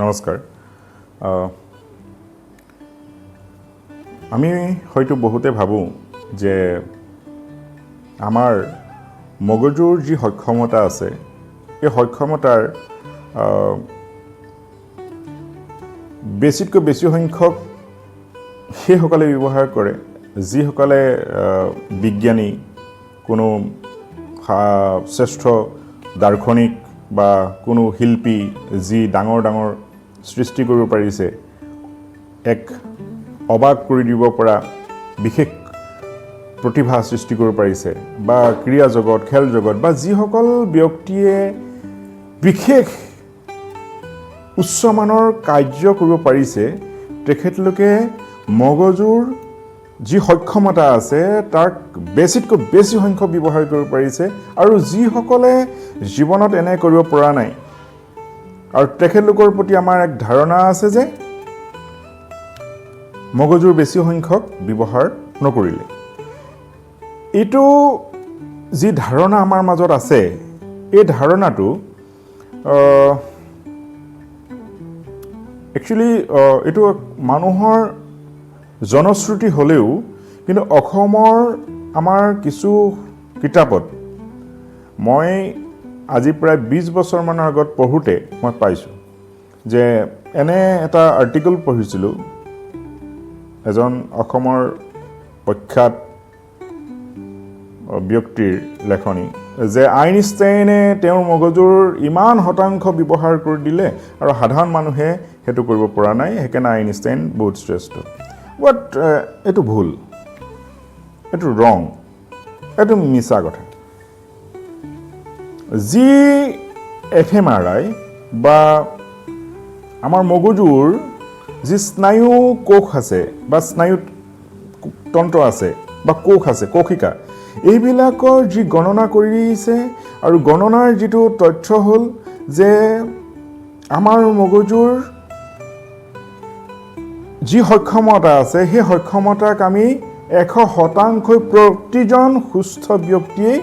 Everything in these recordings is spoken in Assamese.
নমস্কাৰ আমি হয়তো বহুতে ভাবোঁ যে আমাৰ মগজুৰ যি সক্ষমতা আছে এই সক্ষমতাৰ বেছিতকৈ বেছি সংখ্যক সেইসকলে ব্যৱহাৰ কৰে যিসকলে বিজ্ঞানী কোনো শ্ৰেষ্ঠ দাৰ্শনিক বা কোনো শিল্পী যি ডাঙৰ ডাঙৰ সৃষ্টি কৰিব পাৰিছে এক অবাক কৰি দিব পৰা বিশেষ প্ৰতিভা সৃষ্টি কৰিব পাৰিছে বা ক্ৰীড়া জগত খেল জগত বা যিসকল ব্যক্তিয়ে বিশেষ উচ্চমানৰ কাৰ্য কৰিব পাৰিছে তেখেতলোকে মগজুৰ যি সক্ষমতা আছে তাক বেছিতকৈ বেছি সংখ্যক ব্যৱহাৰ কৰিব পাৰিছে আৰু যিসকলে জীৱনত এনে কৰিব পৰা নাই আৰু তেখেতলোকৰ প্ৰতি আমাৰ এক ধাৰণা আছে যে মগজুৰ বেছি সংখ্যক ব্যৱহাৰ নকৰিলে এইটো যি ধাৰণা আমাৰ মাজত আছে এই ধাৰণাটো একচুৱেলি এইটো মানুহৰ জনশ্ৰুতি হ'লেও কিন্তু অসমৰ আমাৰ কিছু কিতাপত মই আজি প্ৰায় 20 বছৰমানৰ আগত পঢ়োঁতে মই পাইছোঁ যে এনে এটা আৰ্টিকল পঢ়িছিলোঁ এজন অসমৰ প্ৰখ্যাত ব্যক্তিৰ লেখনি যে আইনষ্টাইনে তেওঁৰ মগজুৰ ইমান শতাংশ ব্যৱহাৰ কৰি দিলে আৰু সাধাৰণ মানুহে সেইটো কৰিব পৰা নাই সেইকাৰণে আইনষ্টাইন বহুত শ্ৰেষ্ঠ বাট এইটো ভুল এইটো ৰং এইটো মিছা কথা যি এফএমআৰআই বা আমাৰ মগজুৰ যি স্নায়ু কোষ আছে বা স্নায়ু তন্ত্ৰ আছে বা কোষ আছে কোষিকা এইবিলাকৰ যি গণনা কৰিছে আৰু গণনাৰ যিটো তথ্য হ'ল যে আমাৰ মগজুৰ যি সক্ষমতা আছে সেই সক্ষমতাক আমি 100% প্ৰতিজন সুস্থ ব্যক্তিয়ে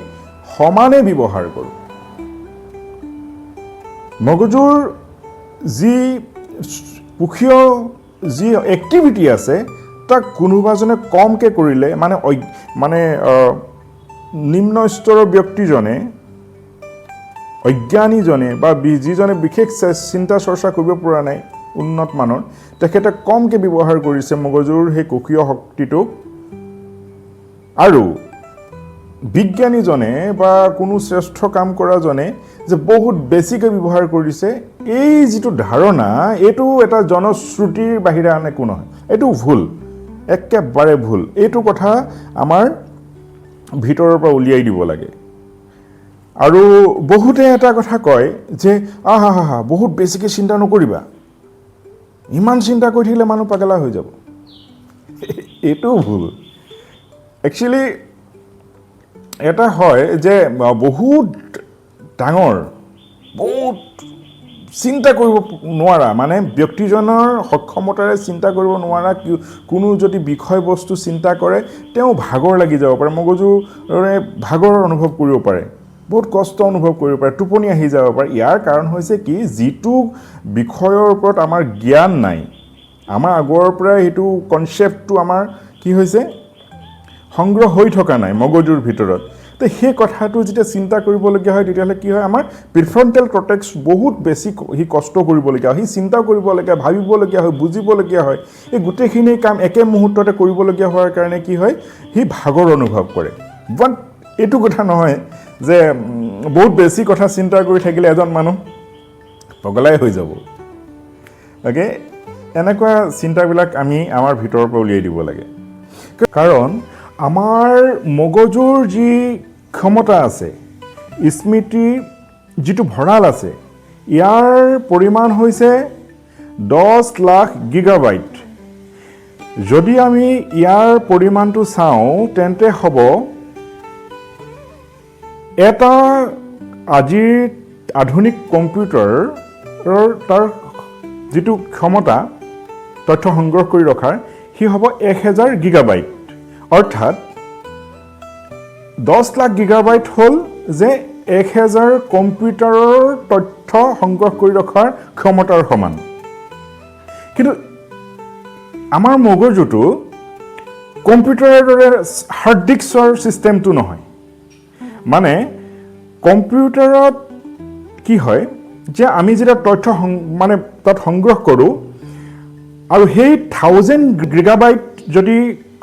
সমানে ব্যৱহাৰ কৰোঁ মগজুৰ যি পুখীয় যি এক্টিভিটি আছে তাক কোনোবাজনে কমকৈ কৰিলে মানে নিম্ন স্তৰৰ ব্যক্তিজনে অজ্ঞানীজনে বা যিজনে বিশেষ চিন্তা চৰ্চা কৰিব পৰা নাই উন্নত মানৰ তেখেতে কমকৈ ব্যৱহাৰ কৰিছে মগজুৰ সেই কোষীয় শক্তিটোক আৰু বিজ্ঞানীজনে বা কোনো শ্ৰেষ্ঠ কাম কৰাজনে যে বহুত বেছিকৈ ব্যৱহাৰ কৰিছে এই যিটো ধাৰণা এইটো এটা জনশ্ৰুতিৰ বাহিৰে আন একো নহয় এইটো ভুল একেবাৰে ভুল এইটো কথা আমাৰ ভিতৰৰ পৰা উলিয়াই দিব লাগে আৰু বহুতে এটা কথা কয় যে আহা বহুত বেছিকৈ চিন্তা নকৰিবা ইমান চিন্তা কৰি থাকিলে মানুহ পাগলা হৈ যাব এইটো ভুল একচুৱেলি এটা হয় যে বহুত ডাঙৰ বহুত চিন্তা কৰিব নোৱাৰা মানে ব্যক্তিজনৰ সক্ষমতাৰে চিন্তা কৰিব নোৱাৰা কোনো যদি বিষয়বস্তু চিন্তা কৰে তেওঁ ভাগৰ লাগি যাব পাৰে মগজুৰে ভাগৰ অনুভৱ কৰিব পাৰে বহুত কষ্ট অনুভৱ কৰিব পাৰে টোপনি আহি যাব পাৰে ইয়াৰ কাৰণ হৈছে কি যিটো বিষয়ৰ ওপৰত আমাৰ জ্ঞান নাই আমাৰ আগৰ পৰা সেইটো কনচেপ্টটো আমাৰ কি হৈছে সংগ্ৰহ হৈ থকা নাই মগজুৰ ভিতৰত তো সেই কথাটো যেতিয়া চিন্তা কৰিবলগীয়া হয় তেতিয়াহ'লে কি হয় আমাৰ প্ৰিফ্ৰণ্টেল কৰ্টেক্স বহুত বেছি সি কষ্ট কৰিবলগীয়া হয় সি চিন্তা কৰিবলগীয়া ভাবিবলগীয়া হয় বুজিবলগীয়া হয় এই গোটেইখিনি কাম একে মুহূৰ্ততে কৰিবলগীয়া হোৱাৰ কাৰণে কি হয় সি ভাগৰ অনুভৱ কৰে বাট এইটো কথা নহয় যে বহুত বেছি কথা চিন্তা কৰি থাকিলে এজন মানুহ পগলাই হৈ যাব অ'কে এনেকুৱা চিন্তাবিলাক আমি আমাৰ ভিতৰৰ পৰা উলিয়াই দিব লাগে কাৰণ আমাৰ মগজুৰ যি ক্ষমতা আছে স্মৃতি যিটো ভঁৰাল আছে ইয়াৰ পৰিমাণ হৈছে 10 লাখ গিগাবাইট যদি আমি ইয়াৰ পৰিমাণটো চাওঁ তেন্তে হ'ব এটা আজিৰ আধুনিক কম্পিউটাৰৰ তাৰ যিটো ক্ষমতা তথ্য সংগ্ৰহ কৰি ৰখাৰ সি হ'ব 1000 গিগাবাইট অৰ্থাৎ 10 লাখ গিগাবাইট হ'ল যে 1000 কম্পিউটাৰৰ তথ্য সংগ্ৰহ কৰি ৰখাৰ ক্ষমতাৰ সমান কিন্তু আমাৰ মগজুটো কম্পিউটাৰৰ দৰে হাৰ্ড ডিস্কৰ চিষ্টেমটো নহয় মানে কম্পিউটাৰত কি হয় যে আমি যেতিয়া তথ্য মানে তাত সংগ্ৰহ কৰোঁ আৰু সেই 1000 গিগাবাইট যদি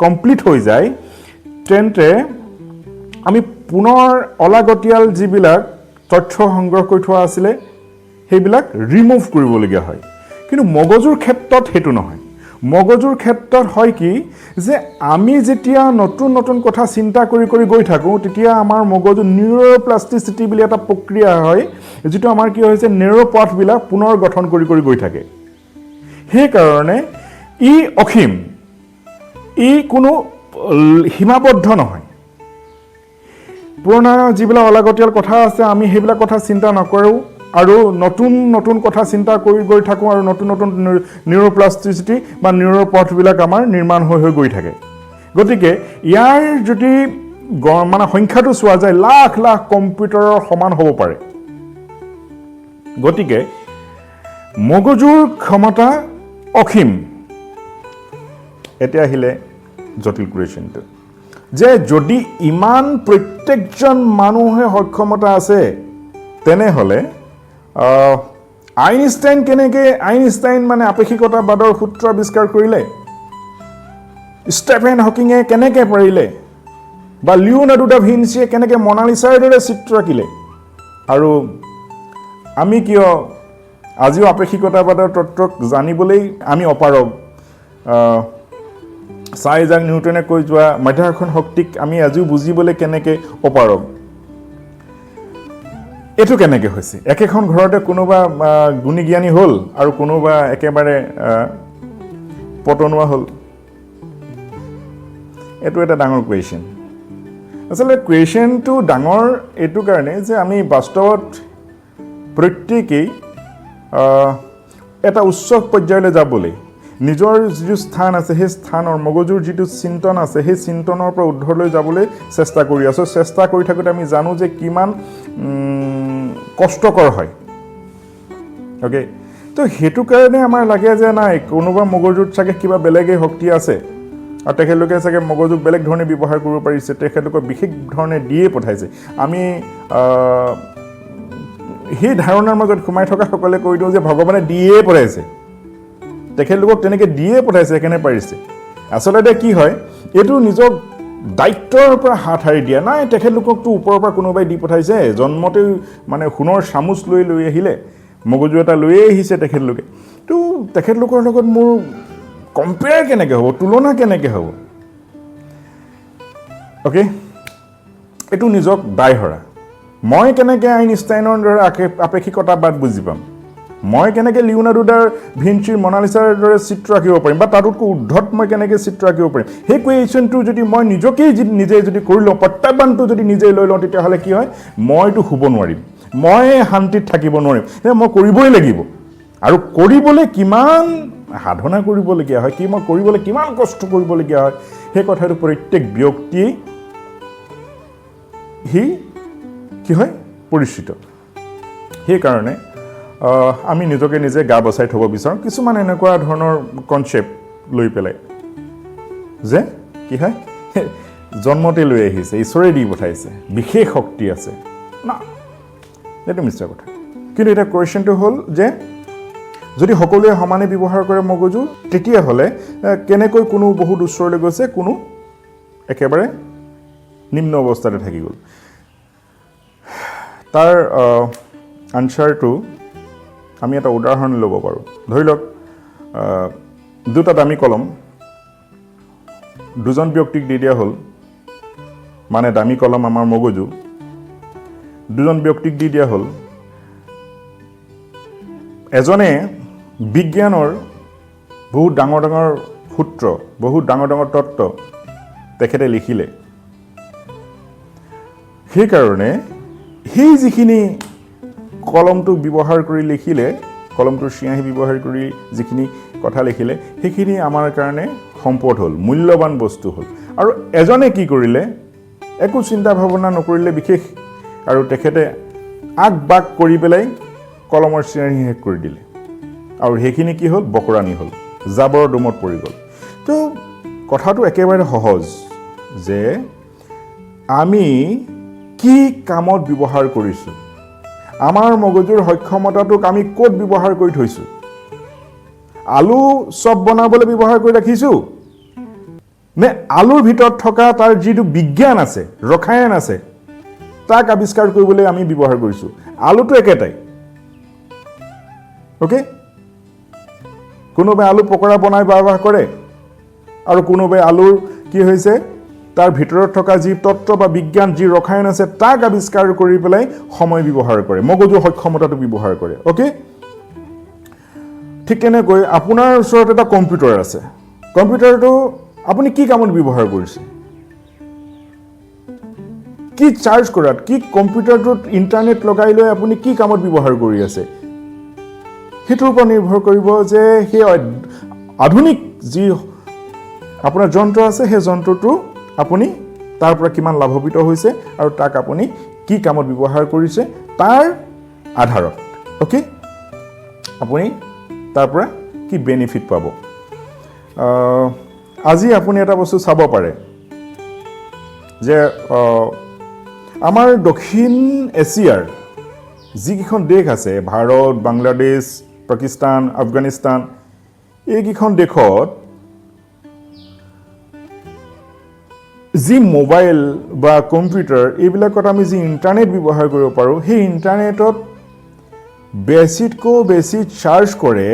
কমপ্লিট হৈ যায় তেন্তে আমি পুনৰ অলাগতিয়াল যিবিলাক তথ্য সংগ্ৰহ কৰি থোৱা আছিলে সেইবিলাক ৰিমুভ কৰিবলগীয়া হয় কিন্তু মগজুৰ ক্ষেত্ৰত সেইটো নহয় মগজুৰ ক্ষেত্ৰত হয় কি যে আমি যেতিয়া নতুন নতুন কথা চিন্তা কৰি কৰি গৈ থাকোঁ তেতিয়া আমাৰ মগজু নিউৰোপ্লাষ্টিচিটি বুলি এটা প্ৰক্ৰিয়া হয় যিটো আমাৰ কি হৈছে নিউৰোপথবিলাক পুনৰ গঠন কৰি কৰি গৈ থাকে সেইকাৰণে ই অসীম ই কোনো সীমাবদ্ধ নহয় পুৰণা যিবিলাক অলাগতিয়াল কথা আছে আমি সেইবিলাক কথা চিন্তা নকৰোঁ আৰু নতুন নতুন কথা চিন্তা কৰি গৈ থাকোঁ আৰু নতুন নতুন নিউৰোপ্লাষ্টিচিটি বা নিউৰোপথবিলাক আমাৰ নিৰ্মাণ হৈ হৈ গৈ থাকে গতিকে ইয়াৰ যদি মানে সংখ্যাটো চোৱা যায় লাখ লাখ কম্পিউটাৰৰ সমান হ'ব পাৰে গতিকে মগজুৰ ক্ষমতা অসীম এতিয়া আহিলে জটিল কুৱেশ্যনটো যে যদি ইমান প্ৰত্যেকজন মানুহে সক্ষমতা আছে তেনেহ'লে আইনষ্টাইন মানে আপেক্ষিকতাবাদৰ সূত্ৰ আৱিষ্কাৰ কৰিলে ষ্টেফেন হকিঙে কেনেকৈ পাৰিলে বা লিওনাৰ্ডো দা ভিঞ্চিয়ে কেনেকৈ মনালিছাৰ দৰে চিত্ৰ আঁকিলে আৰু আমি কিয় আজিও আপেক্ষিকতাবাদৰ তত্ত্বক জানিবলৈ আমি অপাৰগ চাৰ আইজাক নিউটনে কৈ যোৱা মাধ্যাকৰ্ষণ শক্তিক আমি আজিও বুজিবলৈ কেনেকৈ অপাৰগ এইটো কেনেকৈ হৈছে একেখন ঘৰতে কোনোবা গুণী জ্ঞানী হ'ল আৰু কোনোবা একেবাৰে পতনোৱা হ'ল এইটো এটা ডাঙৰ কুৱেশ্যন আচলতে কুৱেশ্যনটো ডাঙৰ এইটো কাৰণে যে আমি বাস্তৱত প্ৰত্যেকেই এটা উচ্চ পৰ্যায়লৈ যাবলৈ নিজৰ যিটো স্থান আছে সেই স্থানৰ মগজুৰ যিটো চিন্তন আছে সেই চিন্তনৰ পৰা ঊৰ্ধলৈ যাবলৈ চেষ্টা কৰি আছোঁ চেষ্টা কৰি থাকোঁতে আমি জানো যে কিমান কষ্টকৰ হয় অ'কে তো সেইটো কাৰণে আমাৰ লাগে যে নাই কোনোবা মগজুত চাগে কিবা বেলেগেই শক্তি আছে আৰু তেখেতলোকে চাগে মগজুক বেলেগ ধৰণে ব্যৱহাৰ কৰিব পাৰিছে তেখেতলোকক বিশেষ ধৰণে দিয়ে পঠাইছে আমি সেই ধাৰণাৰ মাজত সোমাই থকা সকলে কৈ দিওঁ যে ভগৱানে দিয়ে পঠাইছে তেখেতলোকক তেনেকৈ দিয়ে পঠাইছে সেইকাৰণে পাৰিছে আচলতে কি হয় এইটো নিজক দায়িত্বৰ পৰা হাত সাৰি দিয়া নাই তেখেতলোককতো ওপৰৰ পৰা কোনোবাই দি পঠাইছে জন্মতেই মানে সোণৰ চামুচ লৈ আহিলে মগজু এটা লৈয়ে আহিছে তেখেতলোকে তো তেখেতলোকৰ লগত মোৰ কম্পেয়াৰ কেনেকৈ হ'ব তুলনা কেনেকৈ হ'ব অ'কে এইটো নিজক দায় হৰা মই কেনেকৈ আইনষ্টাইনৰ দৰে আপেক্ষিকতাবাদ বুজি পাম মই কেনেকৈ লিওনাৰ্ডো দা ভিঞ্চিৰ মনালিছাৰ দৰে চিত্ৰ আঁকিব পাৰিম বা তাতোতকৈ ঊৰ্ধত মই কেনেকৈ চিত্ৰ আঁকিব পাৰিম সেই কুৱেশ্যনটো যদি মই নিজকেই নিজে যদি কৰি লওঁ প্ৰত্যাহ্বানটো যদি নিজে লৈ লওঁ তেতিয়াহ'লে কি হয় মইতো শুব নোৱাৰিম মই শান্তিত থাকিব নোৱাৰিম মই কৰিবই লাগিব আৰু কৰিবলৈ কিমান সাধনা কৰিবলগীয়া হয় মই কৰিবলৈ কিমান কষ্ট কৰিবলগীয়া হয় সেই কথাটো প্ৰত্যেক ব্যক্তিয়েই সি কি হয় পৰিচিত সেইকাৰণে আমি নিজকে নিজে গা বচাই থ'ব বিচাৰোঁ কিছুমান এনেকুৱা ধৰণৰ কনচেপ্ট লৈ পেলাই যে কি হয় জন্মতে লৈ আহিছে ঈশ্বৰে দি পঠাইছে বিশেষ শক্তি আছে না এইটো মিছা কথা কিন্তু এটা কুৱেশ্যনটো হ'ল যে যদি সকলোৱে সমানে ব্যৱহাৰ কৰে মগজু তেতিয়াহ'লে কেনেকৈ কোনো বহুত ওচৰলৈ গৈছে কোনো একেবাৰে নিম্ন অৱস্থাতে থাকি গ'ল তাৰ আনচাৰটো আমি এটা উদাহৰণ ল'ব পাৰোঁ ধৰি লওক দুটা দামী কলম দুজন ব্যক্তিক দি দিয়া হ'ল মানে দামী কলম আমাৰ মগজু দুজন ব্যক্তিক দি দিয়া হ'ল এজনে বিজ্ঞানৰ বহুত ডাঙৰ ডাঙৰ সূত্ৰ বহুত ডাঙৰ ডাঙৰ তত্ত্ব তেখেতে লিখিলে সেইকাৰণে সেই যিখিনি কলমটোক ব্যৱহাৰ কৰি লিখিলে কলমটোৰ চিঞাহী ব্যৱহাৰ কৰি যিখিনি কথা লিখিলে সেইখিনি আমাৰ কাৰণে সম্পদ হ'ল মূল্যৱান বস্তু হ'ল আৰু এজনে কি কৰিলে একো চিন্তা ভাৱনা নকৰিলে বিশেষ আৰু তেখেতে আগবাগ কৰি পেলাই কলমৰ চিঞাহী শেষ কৰি দিলে আৰু সেইখিনি কি হ'ল বকৰানি হ'ল জাবৰৰ দমত পৰি গ'ল তো কথাটো একেবাৰে সহজ যে আমি কি কামত ব্যৱহাৰ কৰিছোঁ আমাৰ মগজুৰ সক্ষমতাটোক আমি ক'ত ব্যৱহাৰ কৰি থৈছোঁ আলু চপ বনাবলৈ ব্যৱহাৰ কৰি ৰাখিছোঁ নে আলুৰ ভিতৰত থকা তাৰ যিটো বিজ্ঞান আছে ৰসায়ন আছে তাক আৱিষ্কাৰ কৰিবলৈ আমি ব্যৱহাৰ কৰিছোঁ আলুটো একেটাই ওকে কোনোবাই আলু পকৰা বনাই ব্যৱহাৰ কৰে আৰু কোনোবাই আলুৰ কি হৈছে তাৰ ভিতৰত থকা যি তত্ত্ব বা বিজ্ঞান যি ৰসায়ন আছে তাক আৱিষ্কাৰ কৰি পেলাই সময় ব্যৱহাৰ কৰে মগজুৰ সক্ষমতাটো ব্যৱহাৰ কৰে ওকে ঠিক তেনেকৈ আপোনাৰ ওচৰত এটা কম্পিউটাৰ আছে কম্পিউটাৰটো আপুনি কি কামত ব্যৱহাৰ কৰিছে কি চাৰ্জ কৰাত কি কম্পিউটাৰটোত ইণ্টাৰনেট লগাই লৈ আপুনি কি কামত ব্যৱহাৰ কৰি আছে সেইটোৰ ওপৰত নিৰ্ভৰ কৰিব যে সেই আধুনিক যি আপোনাৰ যন্ত্ৰ আছে সেই যন্ত্ৰটো আপুনি তাৰ পৰা কিমান লাভৱিত হৈছে আৰু তাক আপুনি কি কামত ব্যৱহাৰ কৰিছে তাৰ আধাৰত ওকে আপুনি তাৰ পৰা কি বেনিফিট পাব আজি আপুনি এটা বস্তু চাব পাৰে যে আমাৰ দক্ষিণ এছিয়াৰ যিকেইখন দেশ আছে ভাৰত বাংলাদেশ পাকিস্তান আফগানিস্তান এইকেইখন দেশত যি মোবাইল বা কম্পিউটাৰ এইবিলাকত আমি যি ইণ্টাৰনেট ব্যৱহাৰ কৰিব পাৰোঁ সেই ইণ্টাৰনেটত বেছিতকৈ বেছি চাৰ্জ কৰে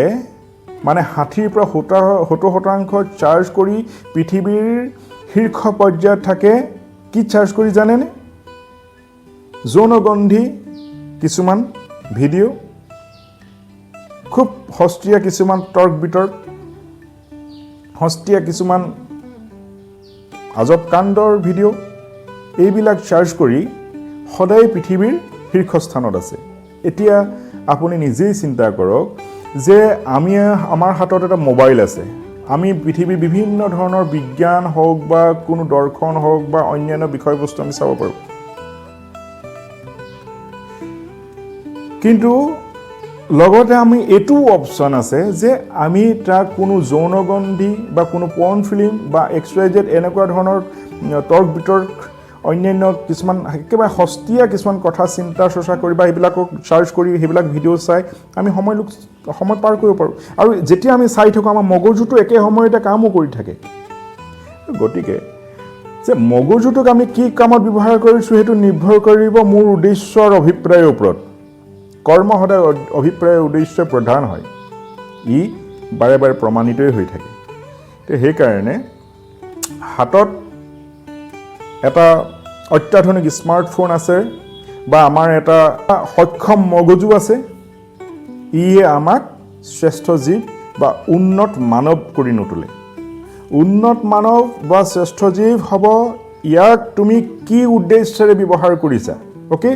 মানে 60 পৰা 70% চাৰ্জ কৰি পৃথিৱীৰ শীৰ্ষ পৰ্যায়ত থাকে কি চাৰ্জ কৰি জানেনে যৌনগন্ধি কিছুমান ভিডিঅ' খুব সস্তীয়া কিছুমান তৰ্ক বিতৰ্ক সস্তীয়া কিছুমান আজব কাণ্ডৰ ভিডিঅ' এইবিলাক চাৰ্জ কৰি সদায় পৃথিৱীৰ শীৰ্ষস্থানত আছে এতিয়া আপুনি নিজেই চিন্তা কৰক যে আমাৰ হাতত এটা মোবাইল আছে আমি পৃথিৱীৰ বিভিন্ন ধৰণৰ বিজ্ঞান হওক বা কোনো দৰ্শন হওক বা অন্যান্য বিষয়বস্তু আমি চাব পাৰোঁ কিন্তু লগতে আমি এইটো অপশ্যন আছে যে আমি তাক কোনো যৌনগন্ধি বা কোনো পৰ্ন ফিল্ম বা XYZ এনেকুৱা ধৰণৰ তৰ্ক বিতৰ্ক অন্যান্য কিছুমান একেবাৰে সস্তীয়া কিছুমান কথা চিন্তা চৰ্চা কৰি বা এইবিলাকক চাৰ্চ কৰি সেইবিলাক ভিডিঅ' চাই আমি সময় পাৰ কৰিব পাৰোঁ আৰু যেতিয়া আমি চাই থাকোঁ আমাৰ মগজুটো একে সময়তে কামো কৰি থাকে গতিকে যে মগজুটোক আমি কি কামত ব্যৱহাৰ কৰিছোঁ সেইটো নিৰ্ভৰ কৰিব মোৰ উদ্দেশ্য আৰু অভিপ্ৰায়ৰ ওপৰত কৰ্ম সদায় অভিপ্ৰায় উদ্দেশ্য প্ৰধান হয় ই বাৰে বাৰে প্ৰমাণিতই হৈ থাকে তো সেইকাৰণে হাতত এটা অত্যাধুনিক স্মাৰ্টফোন আছে বা আমাৰ এটা সক্ষম মগজু আছে ইয়ে আমাক শ্ৰেষ্ঠ জীৱ বা উন্নত মানৱ কৰি নতুলে উন্নত মানৱ বা শ্ৰেষ্ঠ জীৱ হ'ব ইয়াক তুমি কি উদ্দেশ্যৰে ব্যৱহাৰ কৰিছা ওকে